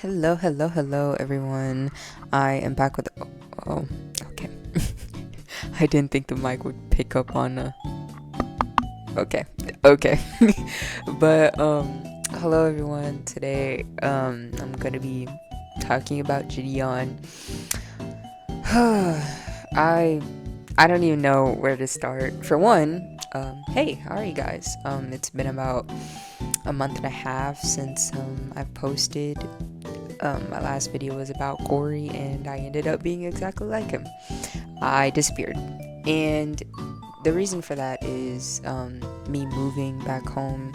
Hello, everyone. I am back with. Oh, okay. I didn't think the mic would pick up on. Okay, okay. But hello everyone. Today, I'm gonna be talking about Jidion. I I don't even know where to start. For one, hey, how are you guys? It's been about a month and a half since I've posted. My last video was about Corey, and I ended up being exactly like him. I disappeared, and the reason for that is me moving back home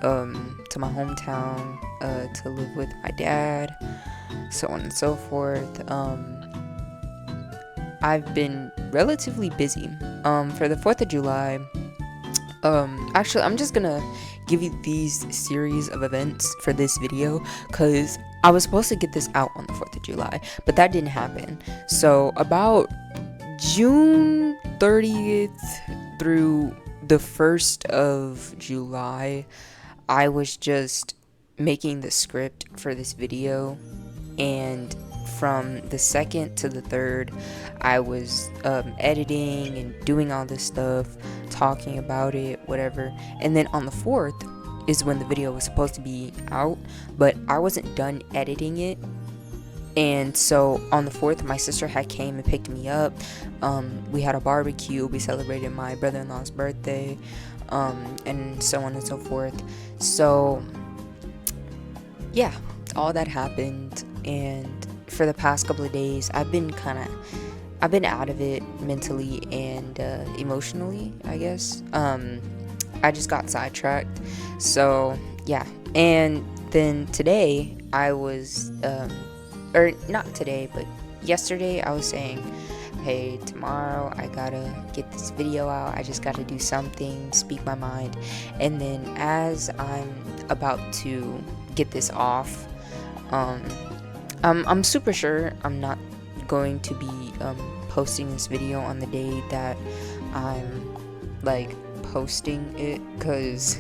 to my hometown to live with my dad, so on and so forth. I've been relatively busy. For the 4th of July, actually, I'm just gonna give you these series of events for this video because I was supposed to get this out on the 4th of July, but that didn't happen. So, about June 30th through the 1st of July, I was just making the script for this video, and from the 2nd to the 3rd, I was editing and doing all this stuff, talking about it, whatever. And then on the 4th is when the video was supposed to be out, but I wasn't done editing it. And so on the 4th, my sister had came and picked me up. We had a barbecue. We celebrated my brother-in-law's birthday, and so on and so forth. So yeah, all that happened, and for the past couple of days, I've been out of it mentally and emotionally, I guess. I just got sidetracked. So yeah, and then today I was, or not today, but yesterday I was saying, hey, tomorrow I gotta get this video out. I just gotta do something, speak my mind. And then as I'm about to get this off, I'm super sure I'm not going to be posting this video on the day that I'm like posting it, because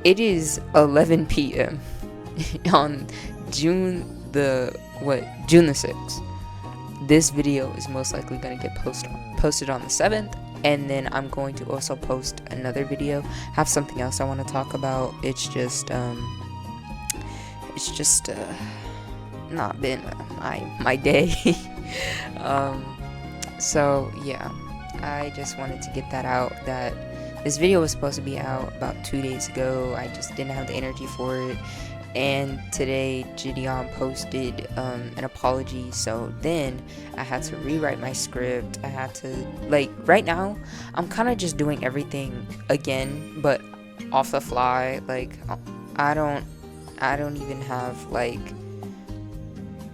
it is 11 p.m. on June the 6th. This video is most likely going to get posted on the 7th, and then I'm going to also post another video. Have something else I want to talk about. It's just not been my day. So yeah, I just wanted to get that out, that this video was supposed to be out about 2 days ago. I just didn't have the energy for it, and today Jidion posted an apology, so then I had to rewrite my script. I had to, like, right now I'm kind of just doing everything again, but off the fly. Like, I don't even have like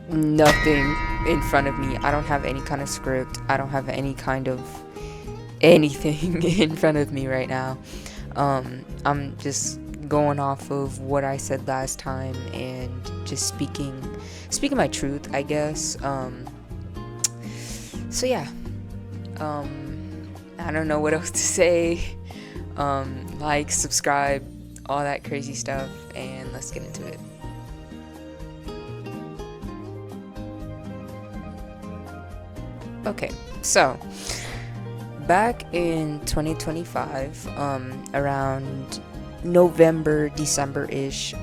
nothing in front of me. I don't have any kind of script. I don't have any kind of anything in front of me right now. I'm just going off of what I said last time and just speaking my truth, I guess. So yeah, I don't know what else to say. Like, subscribe, all that crazy stuff, and let's get into it. Okay, so back in 2025, around November, December-ish,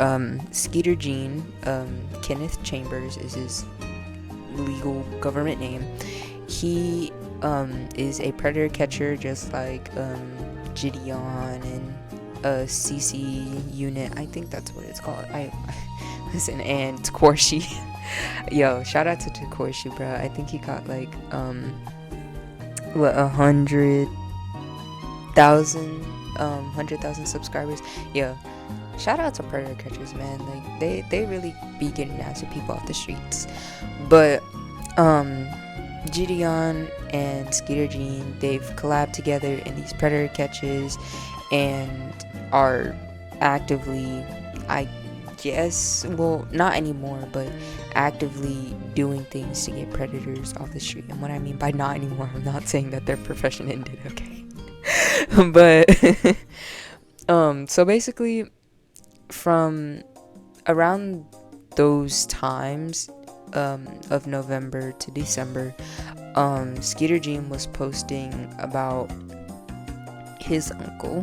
Skeeter Jean, Kenneth Chambers is his legal government name. He is a predator catcher, just like Jidion and CC unit. I think that's what it's called. I listen, and Corshi. Yo, shout out to Corshi, bro. I think he got like 100,000 subscribers. Yo, shout out to predator catchers, man. Like, they really be getting after people off the streets. But Jidion and Skeeter Jean, they've collabed together in these predator catches and are actively, I guess, well, not anymore, but actively doing things to get predators off the street. And what I mean by not anymore, I'm not saying that their profession ended, okay? But so basically, from around those times of November to December, Skeeter Jean was posting about his uncle,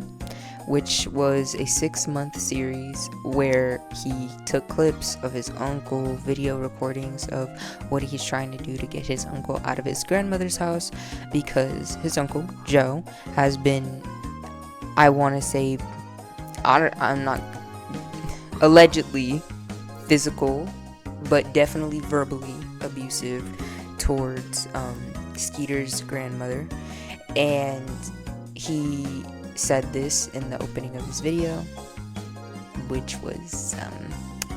which was a 6-month series where he took clips of his uncle, video recordings of what he's trying to do to get his uncle out of his grandmother's house, because his uncle Joe has been, I want to say, I'm not, allegedly physical, but definitely verbally abusive towards Skeeter's grandmother. And he said this in the opening of his video, which was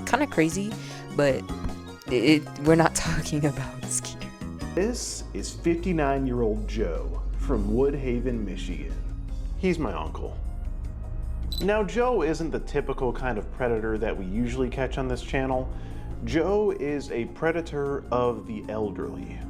kind of crazy, but we're not talking about Skeeter. This is 59-year-old Joe from Woodhaven, Michigan. He's my uncle. Now, Joe isn't the typical kind of predator that we usually catch on this channel. Joe is a predator of the elderly.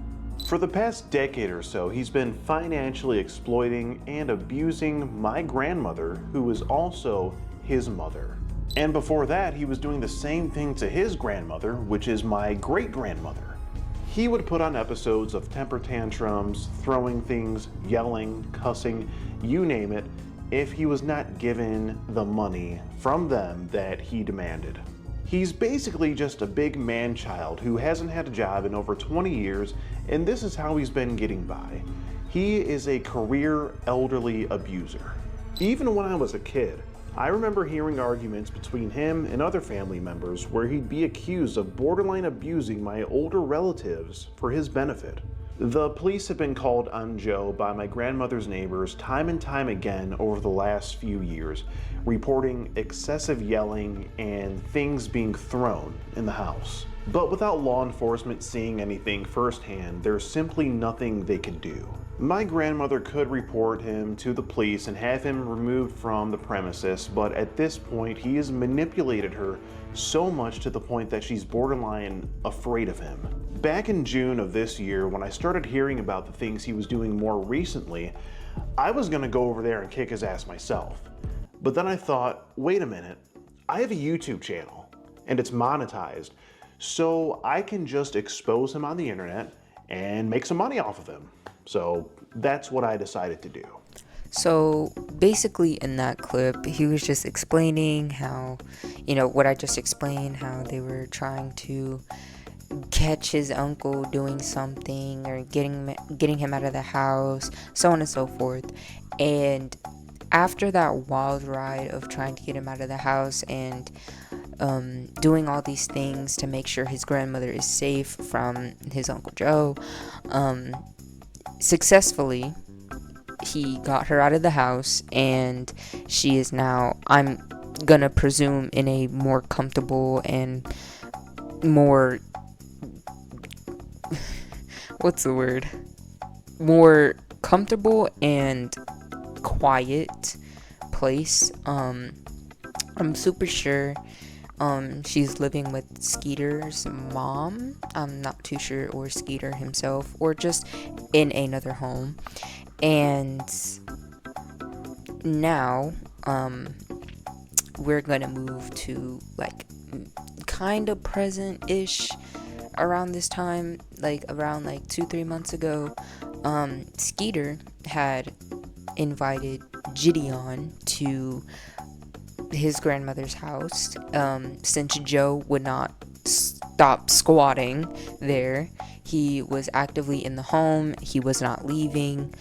For the past decade or so, he's been financially exploiting and abusing my grandmother, who was also his mother. And before that, he was doing the same thing to his grandmother, which is my great-grandmother. He would put on episodes of temper tantrums, throwing things, yelling, cussing, you name it, if he was not given the money from them that he demanded. He's basically just a big man-child who hasn't had a job in over 20 years, and this is how he's been getting by. He is a career elderly abuser. Even when I was a kid, I remember hearing arguments between him and other family members where he'd be accused of borderline abusing my older relatives for his benefit. The police have been called on Joe by my grandmother's neighbors time and time again over the last few years, reporting excessive yelling and things being thrown in the house. But without law enforcement seeing anything firsthand, there's simply nothing they could do. My grandmother could report him to the police and have him removed from the premises, but at this point he has manipulated her so much to the point that she's borderline afraid of him. Back in June of this year, when I started hearing about the things he was doing more recently, I was gonna go over there and kick his ass myself. But then I thought, wait a minute, I have a YouTube channel and it's monetized, so I can just expose him on the internet and make some money off of him. So that's what I decided to do. So basically in that clip, he was just explaining how, what I just explained, how they were trying to catch his uncle doing something or getting him out of the house, so on and so forth. And after that wild ride of trying to get him out of the house and doing all these things to make sure his grandmother is safe from his Uncle Joe, successfully he got her out of the house, and she is now, I'm gonna presume, in a more comfortable and more more comfortable and quiet place. I'm super sure she's living with Skeeter's mom. I'm not too sure, or Skeeter himself, or just in another home. And now we're gonna move to like kind of present-ish around this time, like around 2-3 months ago. Skeeter had invited Jidion to his grandmother's house, since Joe would not stop squatting there. He was actively in the home, he was not leaving.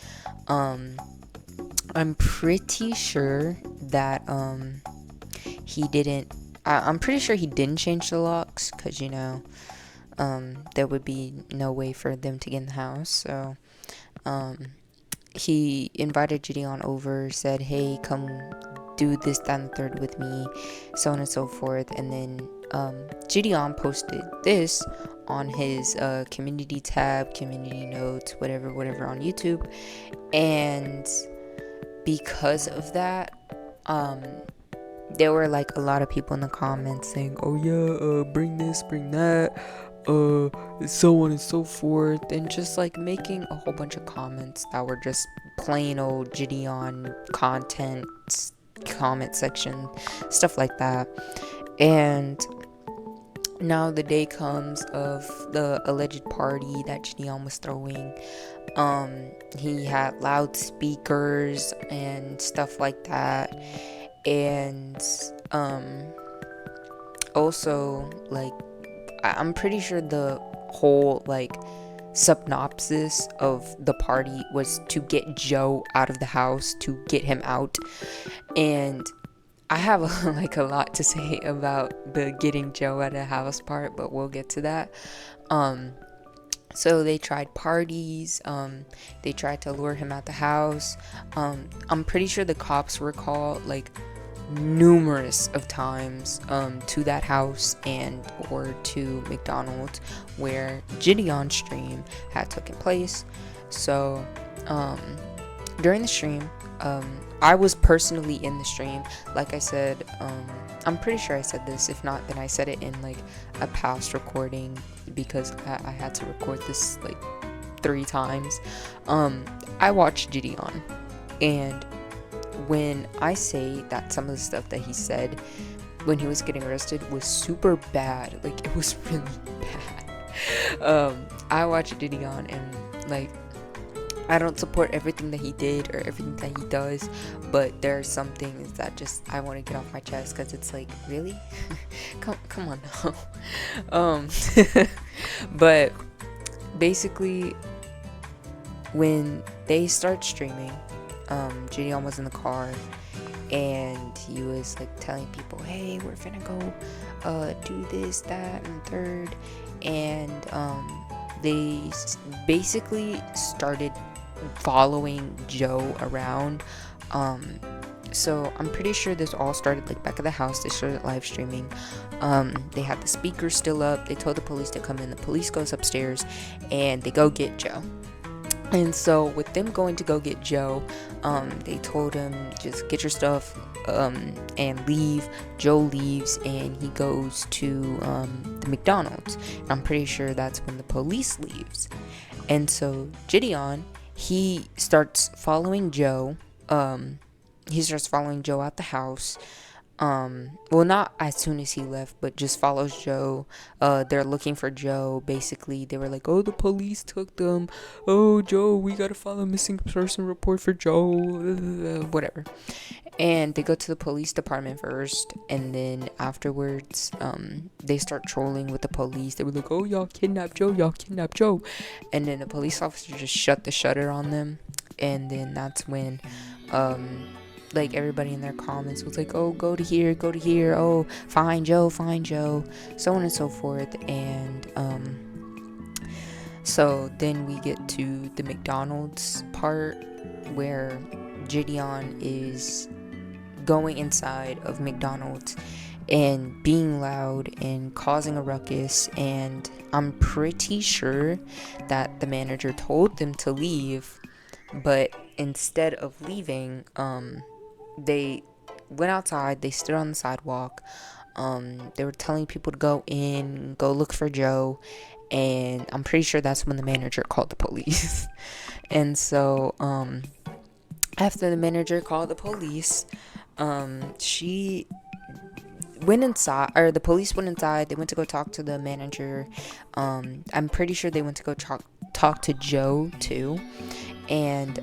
I'm pretty sure that he didn't, I'm pretty sure he didn't change the locks, because there would be no way for them to get in the house. So he invited Jidion over, said, hey, come do this, that, and the third with me, so on and so forth. And then Jidion posted this on his community tab, community notes, whatever on YouTube. And because of that, there were a lot of people in the comments saying, oh yeah, bring this, bring that, so on and so forth, and just making a whole bunch of comments that were just plain old Jidion content, comment section, stuff like that. And Now the day comes of the alleged party that Jidion was throwing. He had loudspeakers and stuff like that, and also, like, I'm pretty sure the whole, like, synopsis of the party was to get Joe out of the house, to get him out. And I have like a lot to say about the getting Joe out of the house part, but we'll get to that. So they tried parties, they tried to lure him out the house. I'm pretty sure the cops were called like numerous of times to that house and or to McDonald's where Jidion stream had taken place. So during the stream, I was personally in the stream. Like I said, I'm pretty sure I said this. If not, then I said it in like a past recording because I had to record this like 3 times. I watched Jidion, and when I say that some of the stuff that he said when he was getting arrested was super bad, like it was really bad. I watched Jidion and like I don't support everything that he did or everything that he does, but there are some things that just I want to get off my chest because it's like, really? come on now. But basically, when they start streaming, Jidion was in the car and he was like telling people, hey, we're finna go do this, that, and third. And they basically started following Joe around. So I'm pretty sure this all started like back at the house. They started live streaming. They had the speakers still up. They told the police to come in. The police goes upstairs and they go get Joe. And so with them going to go get Joe, they told him just get your stuff and leave. Joe leaves and he goes to the McDonald's. And I'm pretty sure that's when the police leaves. And so Jidion, he starts following Joe. He starts following Joe out the house. Well, not as soon as he left, but just follows Joe. They're looking for Joe. Basically, they were like, oh, the police took them. Oh, Joe, we gotta file a missing person report for Joe. Whatever. And they go to the police department first, and then afterwards, they start trolling with the police. They were like, oh, y'all kidnapped Joe, y'all kidnapped Joe. And then the police officer just shut the shutter on them. And then that's when, like, everybody in their comments was like, oh, go to here, oh, find Joe, so on and so forth. And so then we get to the McDonald's part where Jidion is going inside of McDonald's and being loud and causing a ruckus, and I'm pretty sure that the manager told them to leave, but instead of leaving, they went outside. They stood on the sidewalk. They were telling people to go in, go look for Joe, and I'm pretty sure that's when the manager called the police. And so after the manager called the police, she went inside, or the police went inside. They went to go talk to the manager. I'm pretty sure they went to go talk to Joe too. And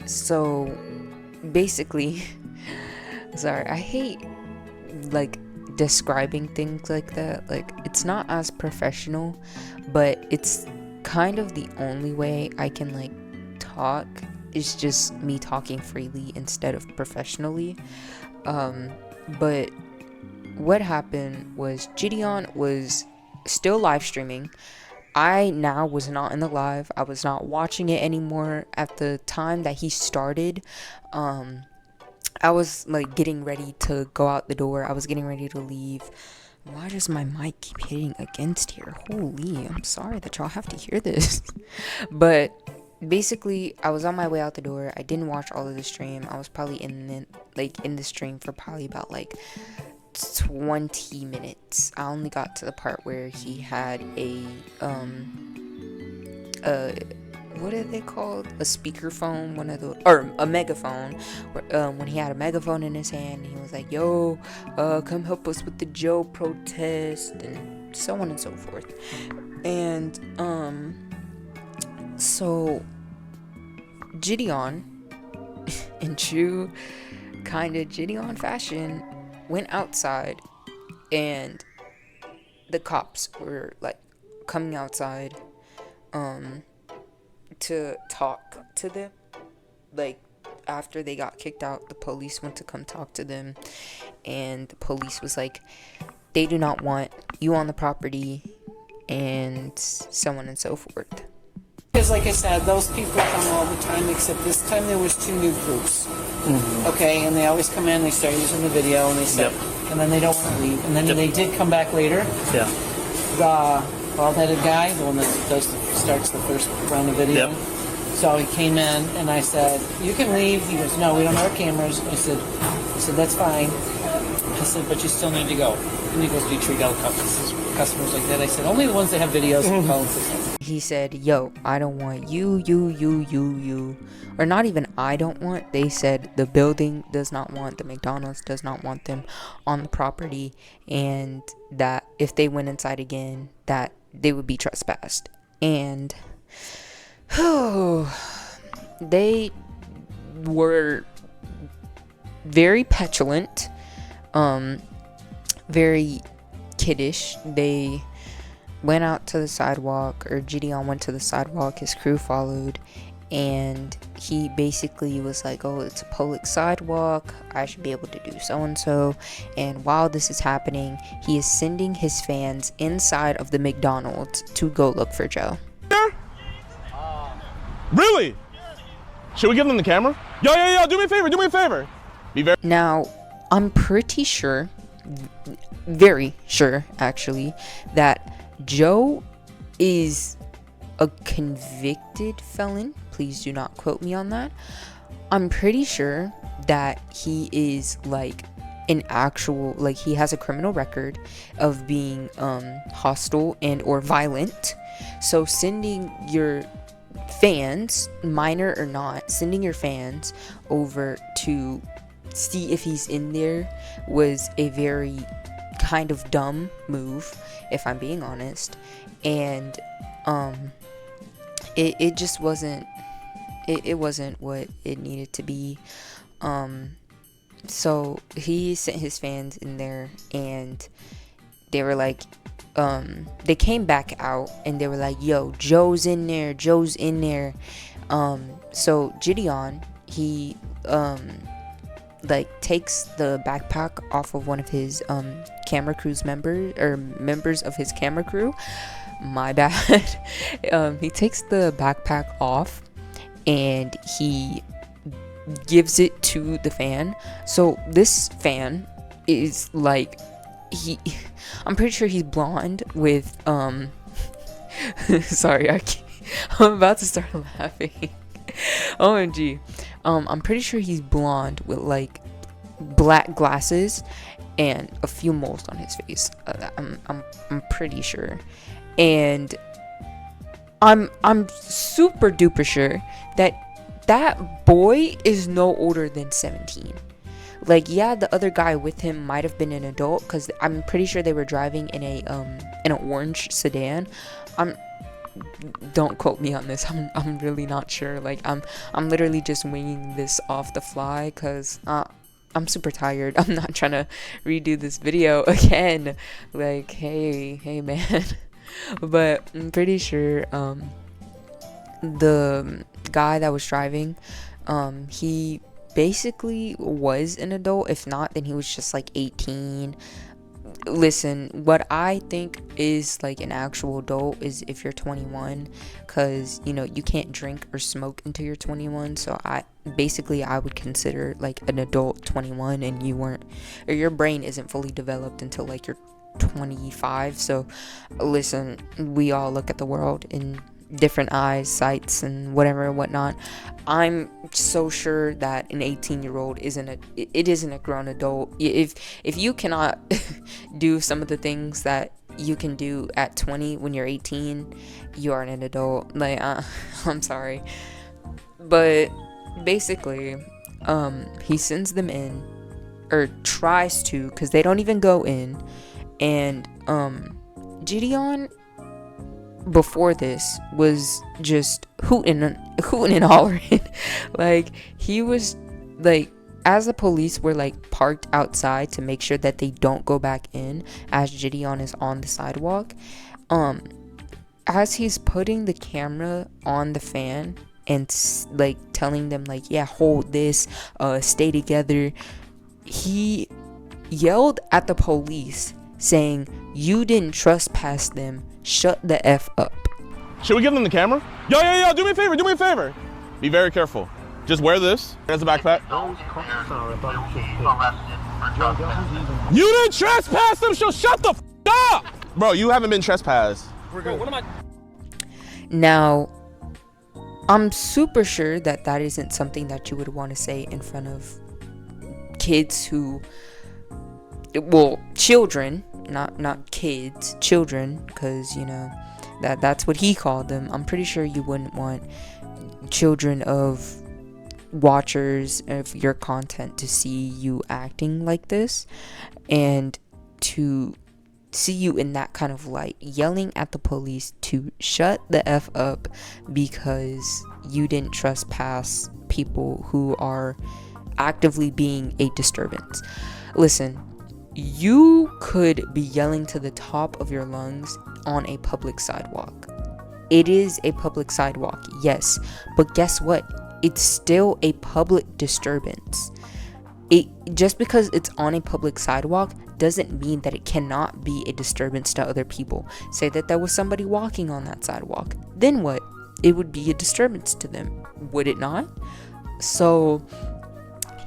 so basically, sorry, I hate like describing things like that. Like, it's not as professional, but it's kind of the only way I can like talk. Is just me talking freely instead of professionally. But what happened was Jidion was still live streaming. I now was not in the live. I was not watching it anymore. At the time that he started, I was like getting ready to go out the door. I was getting ready to leave. Why does my mic keep hitting against here? Holy, I'm sorry that y'all have to hear this. But basically, I was on my way out the door. I didn't watch all of the stream. I was probably in the stream for probably about like 20 minutes. I only got to the part where he had what are they called? A speakerphone, one of the, or a megaphone. When he had a megaphone in his hand, he was like, "Yo, come help us with the Joe protest," and so on and so forth. And so Jidion, in true kind of Jidion fashion, went outside, and the cops were like coming outside to talk to them. Like, after they got kicked out, the police went to come talk to them, and the police was like, they do not want you on the property, and so on and so forth. Because, like I said, those people come all the time, except this time there was 2 new groups. Okay, and they always come in, they start using the video, and they say, and then they don't want to leave, and then they did come back later. Yeah. The bald-headed guy, the one that starts the first round of video. So he came in, and I said, "You can leave." He goes, "No, we don't have our cameras." I said, "That's fine." I said, "But you still need to go." And he goes, "Do you treat all customers like that?" I said, "Only the ones that have videos can call and say." He said, "Yo, I don't want you. Or not even I don't want. They said the building does not want, the McDonald's does not want them on the property, and that if they went inside again, that they would be trespassed." And they were very petulant, very kiddish. They went out to the sidewalk, or Jidion went to the sidewalk, his crew followed, and he basically was like, "Oh, it's a public sidewalk, I should be able to do so and so." And while this is happening, he is sending his fans inside of the McDonald's to go look for Joe. Really? Should we give them the camera? Yo, do me a favor. Be very. Now, I'm pretty sure, very sure actually, that Joe is a convicted felon. Please do not quote me on that. I'm pretty sure that he is like an actual, like, he has a criminal record of being hostile and or violent. So sending your fans, minor or not, sending your fans over to see if he's in there was a very kind of dumb move, if I'm being honest. And it just wasn't, it wasn't what it needed to be. So he sent his fans in there, and they were like, they came back out, and they were like, "Yo, Joe's in there. So Jidion, he like takes the backpack off of one of his camera crew's members of his camera crew. My bad. He takes the backpack off, and he gives it to the fan. So this fan is like, I'm pretty sure he's blonde with sorry, I'm about to start laughing. OMG. I'm pretty sure he's blonde with like black glasses and a few moles on his face. I'm pretty sure. And I'm super duper sure that boy is no older than 17. Like, yeah, the other guy with him might have been an adult, because I'm pretty sure they were driving in an orange sedan. Don't quote me on this. I'm really not sure. Like, I'm literally just winging this off the fly, because I'm super tired. I'm not trying to redo this video again. Like, hey man. But I'm pretty sure the guy that was driving, he basically was an adult. If not, then he was just like 18. Listen, what I think is like an actual adult is if you're 21, because you know you can't drink or smoke until you're 21. So I would consider like an adult 21, and you weren't, or your brain isn't fully developed until like you're 25. So listen, we all look at the world in different eyes, sights, and whatever and whatnot. I'm so sure that an 18-year-old isn't a grown adult. If you cannot do some of the things that you can do at 20 when you're 18, you are an adult. Like, I'm sorry. But basically, he sends them in, or tries to, because they don't even go in. And Jidion, before this, was just hooting and hollering. Like, he was like, as the police were like parked outside to make sure that they don't go back in, as Jidion is on the sidewalk, as he's putting the camera on the fan and like telling them like, yeah, hold this, stay together, he yelled at the police saying, you didn't trespass them, shut the F up. Should we give them the camera? Yo, do me a favor. Be very careful. Just wear this as a backpack. You didn't trespass them, so shut the f up! Bro, you haven't been trespassed. We're good. What am I? Now, I'm super sure that that isn't something that you would want to say in front of kids who, well, children, not kids, children, because, you know, that's what he called them. I'm pretty sure you wouldn't want children of watchers of your content to see you acting like this, and to see you in that kind of light, yelling at the police to shut the F up because you didn't trespass people who are actively being a disturbance. Listen, you could be yelling to the top of your lungs on a public sidewalk. It is a public sidewalk, yes, but guess what? It's still a public disturbance. Just because it's on a public sidewalk doesn't mean that it cannot be a disturbance to other people. Say that there was somebody walking on that sidewalk, then what? It would be a disturbance to them, would it not? So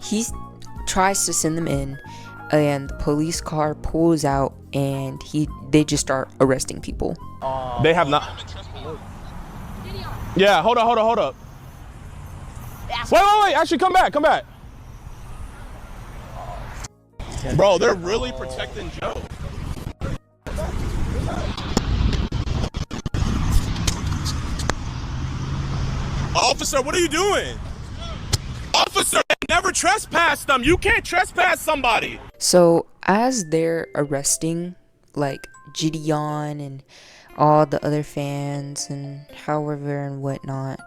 he tries to send them in, and the police car pulls out, and they just start arresting people. They have not. Yeah, hold up. Wait, actually come back. Bro, they're really protecting Joe. Officer, what are you doing? Officer, never trespass them. You can't trespass somebody. So as they're arresting like Jidion and all the other fans and however and whatnot,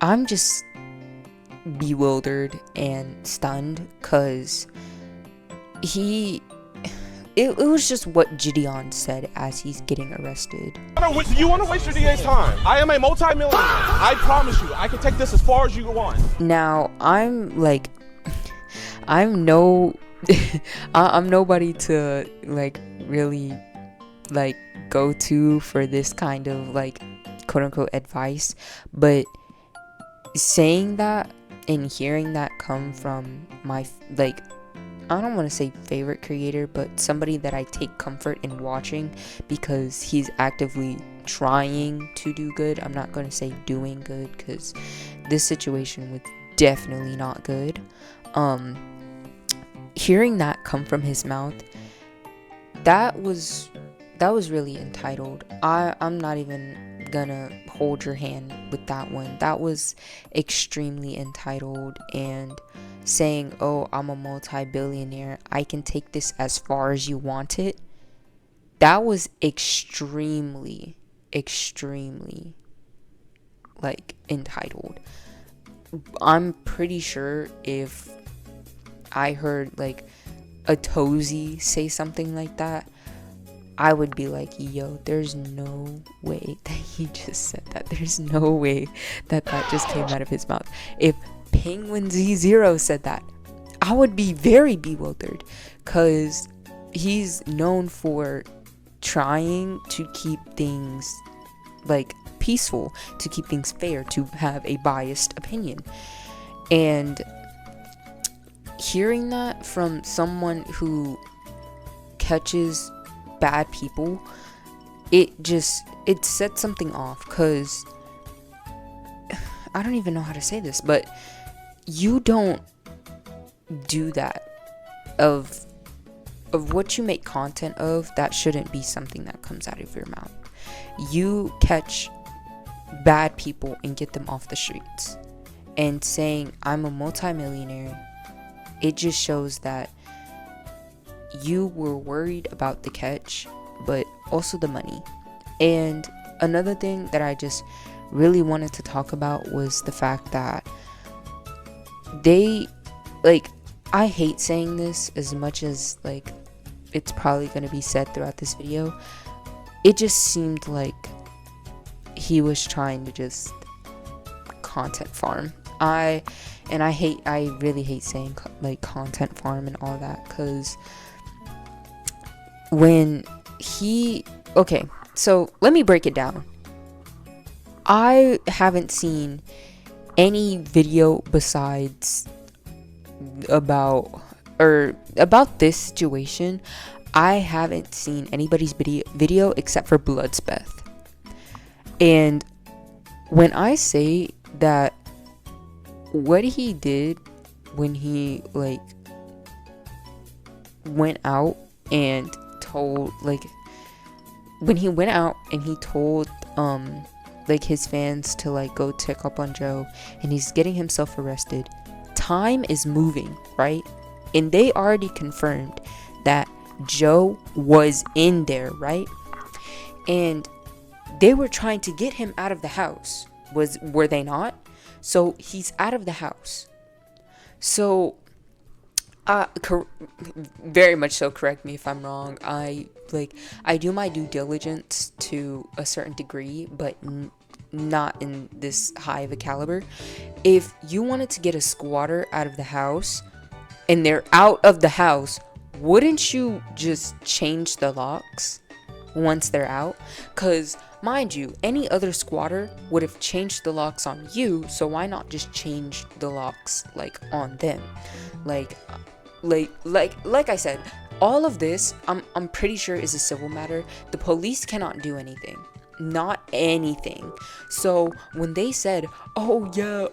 I'm just bewildered and stunned, because it was just what Jidion said as he's getting arrested. You want to waste your DA's time? I am a multi-millionaire. I promise you, I can take this as far as you want. Now, I'm nobody to like really like go to for this kind of like quote unquote advice, but saying that and hearing that come from my, like, I don't want to say favorite creator, but somebody that I take comfort in watching because he's actively trying to do good. I'm not going to say doing good, because this situation was definitely not good. Hearing that come from his mouth, that was really entitled. I'm not even gonna hold your hand with that one. That was extremely entitled, and saying, oh, I'm a multi-billionaire, I can take this as far as you want it. That was extremely like entitled. I'm pretty sure if I heard like a Tozy say something like that, I would be like, yo, there's no way that he just said that. There's no way that just came out of his mouth. If Penguin Z0 said that, I would be very bewildered, because he's known for trying to keep things like peaceful, to keep things fair, to have a biased opinion. And hearing that from someone who catches bad people, it set something off, because I don't even know how to say this, but you don't do that of of what you make content of, that shouldn't be something that comes out of your mouth. You catch bad people and get them off the streets. And saying I'm a multimillionaire, it just shows that you were worried about the catch, but also the money. And another thing that I just really wanted to talk about was the fact that they, like, I hate saying this as much as, like, it's probably going to be said throughout this video. It just seemed like he was trying to just content farm. I really hate saying like content farm and all that, because when okay, so let me break it down. I haven't seen any video besides about this situation. I haven't seen anybody's video except for Bloodspeth. And when I say that what he did when he like went out and told, like, when he went out and he told like his fans to like go check up on Joe, and he's getting himself arrested, time is moving, right? And they already confirmed that Joe was in there, right? And they were trying to get him out of the house, were they not? So he's out of the house. So very much so, correct me if I'm wrong. I do my due diligence to a certain degree, but not in this high of a caliber. If you wanted to get a squatter out of the house and they're out of the house, wouldn't you just change the locks once they're out? Because mind you, any other squatter would have changed the locks on you, so why not just change the locks like on them? Like I said, all of this I'm pretty sure is a civil matter. The police cannot do anything. Not anything. So when they said, oh yeah,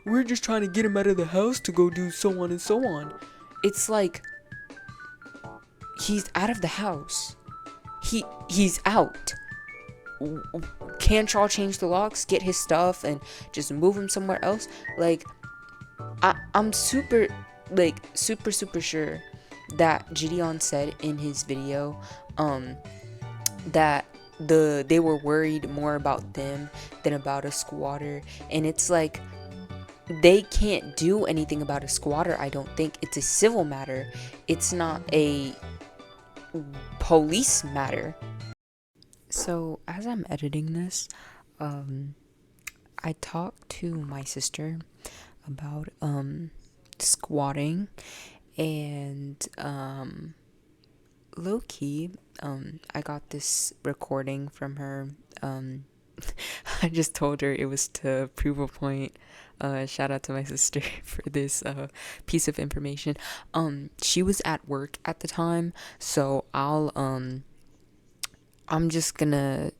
we're just trying to get him out of the house to go do so on and so on, it's like, he's out of the house. He's out. Can't y'all change the locks, get his stuff, and just move him somewhere else? Like, I'm super sure that Jidion said in his video that they were worried more about them than about a squatter. And it's like, they can't do anything about a squatter. I don't think. It's a civil matter. It's not a police matter. So as I'm editing this, I talked to my sister about squatting, and low-key, I got this recording from her. I just told her it was to prove a point. Shout out to my sister for this piece of information. She was at work at the time, so I'm just gonna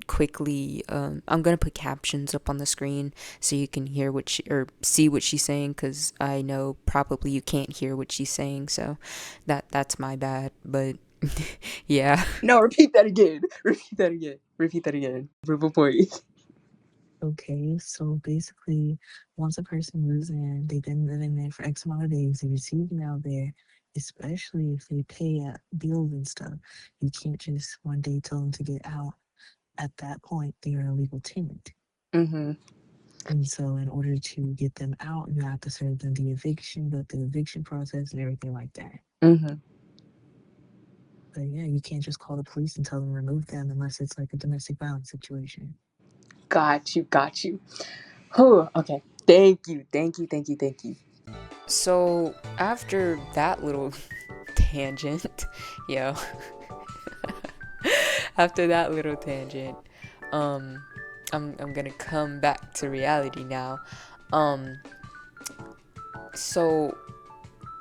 quickly I'm gonna put captions up on the screen so you can hear see what she's saying, because I know probably you can't hear what she's saying, so that's my bad. But yeah. No, repeat that again. Prove a point. Okay, so basically, once a person moves in, they've been living there for X amount of days, they receive mail there, especially if they pay bills and stuff. You can't just one day tell them to get out. At that point, they are a legal tenant. Mm-hmm. And so in order to get them out, you have to serve them the eviction process and everything like that. Mm-hmm. But yeah, you can't just call the police and tell them to remove them unless it's like a domestic violence situation. Got you. Oh, okay. Thank you. So after that little tangent, after that little tangent, I'm gonna come back to reality now. So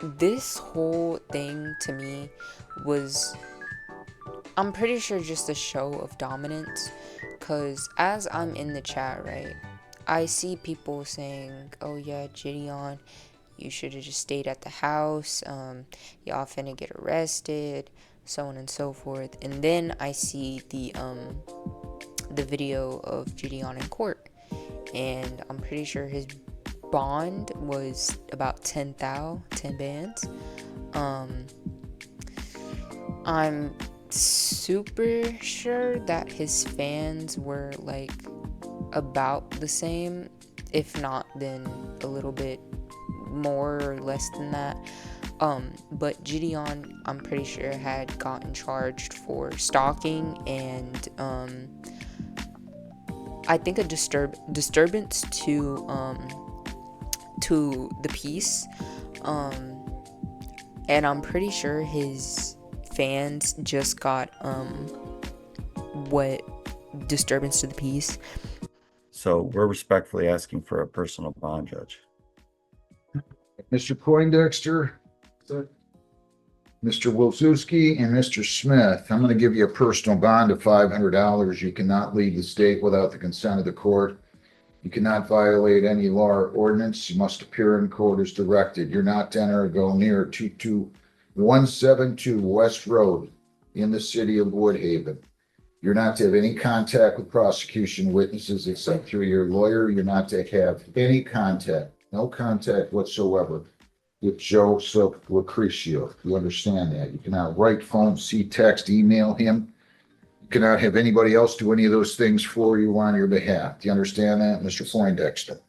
this whole thing to me was, I'm pretty sure, just a show of dominance, because as I'm in the chat, right, I see people saying, oh yeah, Jidion, you should have just stayed at the house. Y'all finna get arrested, so on and so forth. And then I see the video of Jidion in court, and I'm pretty sure his bond was about 10 bands. I'm super sure that his fans were like about the same, if not then a little bit more or less than that. But Jidion, I'm pretty sure, had gotten charged for stalking and I think a disturbance to the peace, and I'm pretty sure his fans just got what disturbance to the peace. So we're respectfully asking for a personal bond, Judge. Mr. Poindexter, Mr. Wilczewski, and Mr. Smith, I'm going to give you a personal bond of $500. You cannot leave the state without the consent of the court. You cannot violate any law or ordinance. You must appear in court as directed. You're not to enter or go near 22172 West Road in the city of Woodhaven. You're not to have any contact with prosecution witnesses except through your lawyer. You're not to have any contact, no contact whatsoever with Joseph Lucrecio. You understand that? You cannot write, phone, see, text, email him. You cannot have anybody else do any of those things for you on your behalf. Do you understand that, Mr. Poindexter?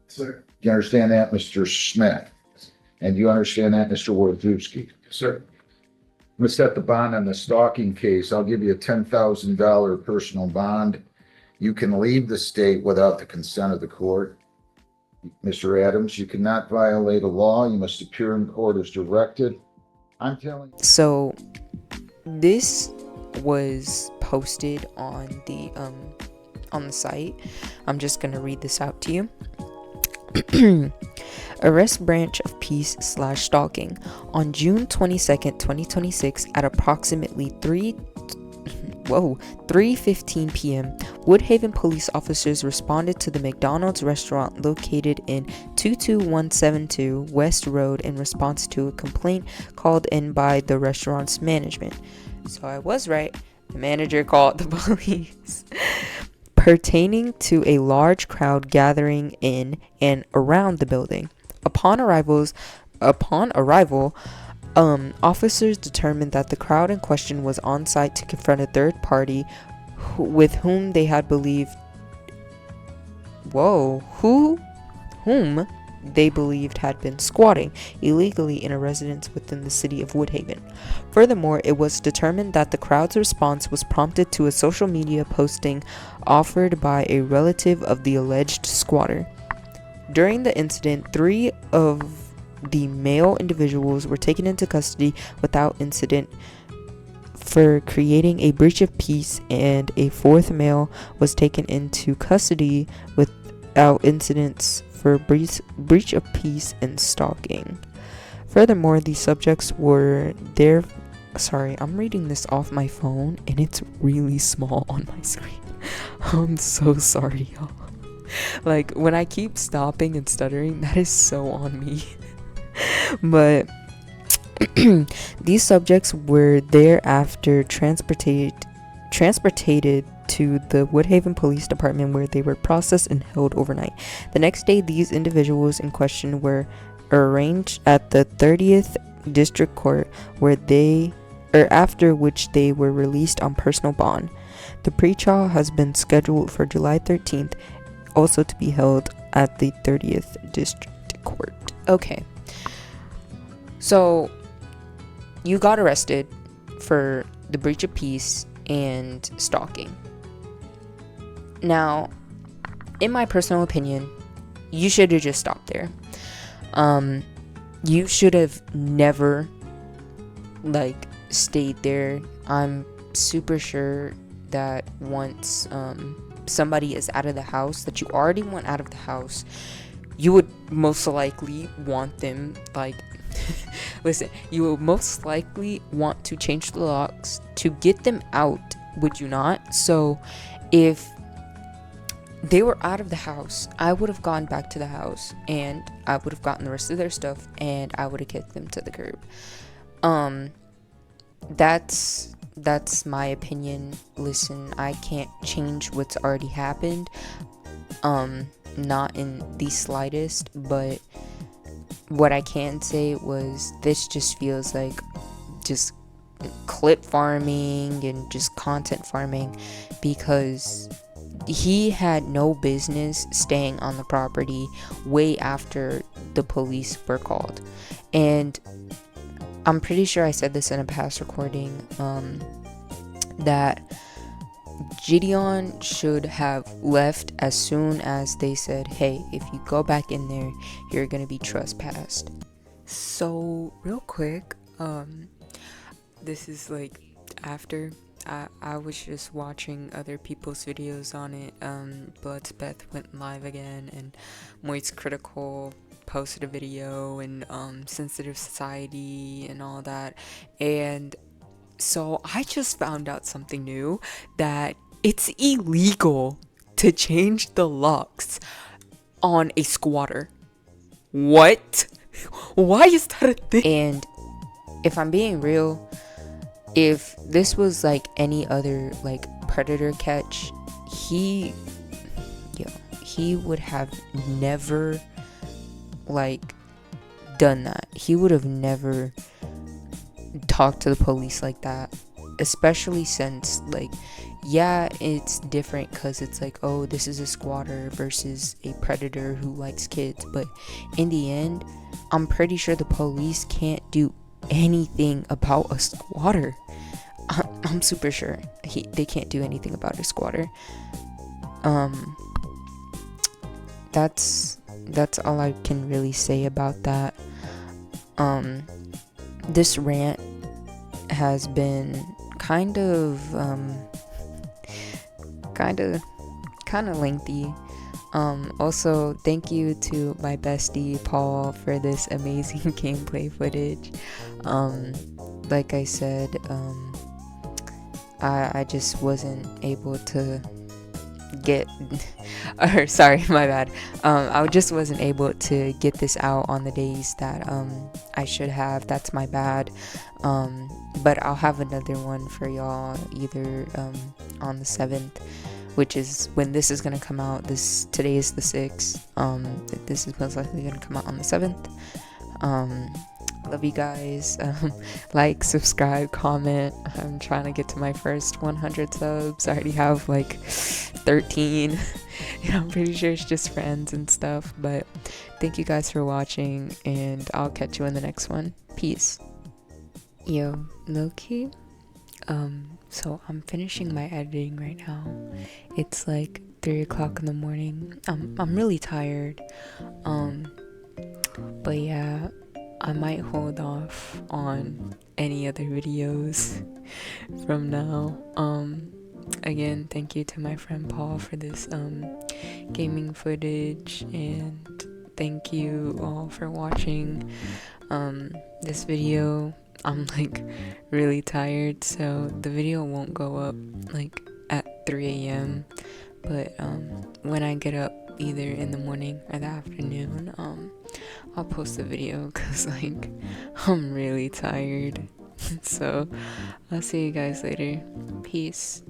Sir. Do you understand that, Mr. Smith? And do you understand that, Mr. Wojcicki? Sir. I'm going to set the bond on the stalking case. I'll give you a $10,000 personal bond. You can leave the state without the consent of the court. Mr. Adams, you cannot violate a law. You must appear in court as directed. I'm telling you. So this was posted on the site. I'm just gonna read this out to you. Arrest branch of peace / stalking on June 22nd, 2026 at approximately 3:15 p.m. Woodhaven police officers responded to the McDonald's restaurant located in 22172 West Road in response to a complaint called in by the restaurant's management. So I was right. The manager called the police pertaining to a large crowd gathering in and around the building. Upon arrival, officers determined that the crowd in question was on site to confront a third party with whom they had believed whom they believed had been squatting illegally in a residence within the city of Woodhaven. Furthermore, it was determined that the crowd's response was prompted to a social media posting offered by a relative of the alleged squatter. During the incident, 3 of the male individuals were taken into custody without incident for creating a breach of peace, and a 4th male was taken into custody without incidents for breach of peace and stalking. Furthermore, the subjects were there. Sorry, I'm reading this off my phone and it's really small on my screen. I'm so sorry, y'all. Like, when I keep stopping and stuttering, that is so on me. But these subjects were thereafter transported to the Woodhaven Police Department, where they were processed and held overnight. The next day, these individuals in question were arraigned at the 30th District Court, after which they were released on personal bond. The pretrial has been scheduled for July 13th, also to be held at the 30th District Court. Okay. So, you got arrested for the breach of peace and stalking. Now, in my personal opinion, you should have just stopped there. You should have never, stayed there. I'm super sure that once somebody is out of the house, that you already want out of the house, you would most likely want them, listen, you will most likely want to change the locks to get them out, would you not? So if they were out of the house. I would have gone back to the house and I would have gotten the rest of their stuff and I would have kicked them to the curb. That's my opinion. Listen, I can't change what's already happened. Not in the slightest, but what I can say was this just feels like just clip farming and just content farming, because he had no business staying on the property way after the police were called. And I'm pretty sure I said this in a past recording, that Jidion should have left as soon as they said, hey, if you go back in there, you're gonna be trespassed. So real quick, this is like after I was just watching other people's videos on it. Bloodspeth went live again, and Moist Critical posted a video, and Sensitive Society and all that. And so I just found out something new, that it's illegal to change the locks on a squatter. What? Why is that a thing? And if I'm being real, if this was like any other like predator catch, he would have never like done that. He would have never talked to the police like that, especially since, like, yeah, it's different because it's like, oh, this is a squatter versus a predator who likes kids, but in the end, I'm pretty sure the police can't do anything about a squatter. I'm super sure they can't do anything about a squatter. That's all I can really say about that. This rant has been kind of lengthy. Also, thank you to my bestie Paul for this amazing gameplay footage. Like I said, I just wasn't able to get or sorry, my bad. I just wasn't able to get this out on the days that I should have. That's my bad. But I'll have another one for y'all either on the 7th, which is when this is gonna come out. Today is the 6th. This is most likely gonna come out on the 7th. Love you guys. Like, subscribe, comment. I'm trying to get to my first 100 subs. I already have like 13. And I'm pretty sure it's just friends and stuff. But thank you guys for watching, and I'll catch you in the next one. Peace. Yo, low-key. So I'm finishing my editing right now. It's like 3 o'clock in the morning. I'm really tired. But yeah, I might hold off on any other videos from now. Again, thank you to my friend Paul for this gaming footage, and thank you all for watching this video. I'm like really tired, so the video won't go up like at 3 a.m. but when I get up either in the morning or the afternoon, I'll post the video, because like I'm really tired. So I'll see you guys later. Peace.